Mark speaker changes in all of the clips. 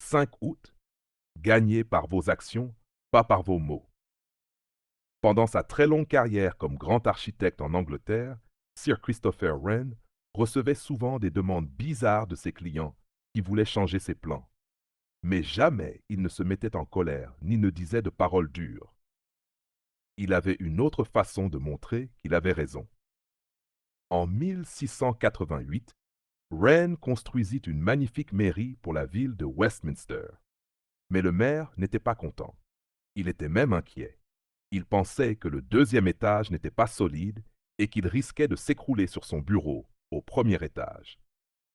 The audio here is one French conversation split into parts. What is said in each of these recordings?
Speaker 1: 5 août, gagnez par vos actions, pas par vos mots. Pendant sa très longue carrière comme grand architecte en Angleterre, Sir Christopher Wren recevait souvent des demandes bizarres de ses clients qui voulaient changer ses plans. Mais jamais il ne se mettait en colère ni ne disait de paroles dures. Il avait une autre façon de montrer qu'il avait raison. En 1688, Wren construisit une magnifique mairie pour la ville de Westminster. Mais le maire n'était pas content. Il était même inquiet. Il pensait que le deuxième étage n'était pas solide et qu'il risquait de s'écrouler sur son bureau, au premier étage.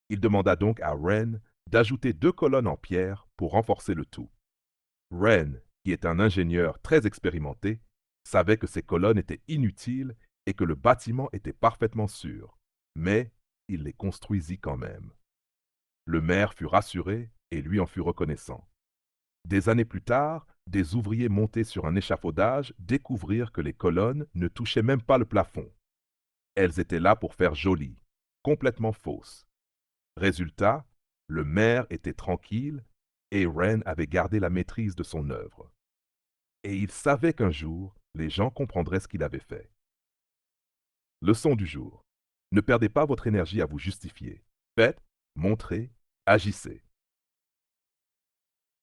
Speaker 1: Il demanda donc à Wren d'ajouter 2 colonnes en pierre pour renforcer le tout. Wren, qui est un ingénieur très expérimenté, savait que ces colonnes étaient inutiles et que le bâtiment était parfaitement sûr, mais il les construisit quand même. Le maire fut rassuré et lui en fut reconnaissant. Des années plus tard, des ouvriers montés sur un échafaudage découvrirent que les colonnes ne touchaient même pas le plafond. Elles étaient là pour faire joli, complètement fausses. Résultat, le maire était tranquille et Wren avait gardé la maîtrise de son œuvre. Et il savait qu'un jour, les gens comprendraient ce qu'il avait fait. Leçon du jour. Ne perdez pas votre énergie à vous justifier. Faites, montrez, agissez.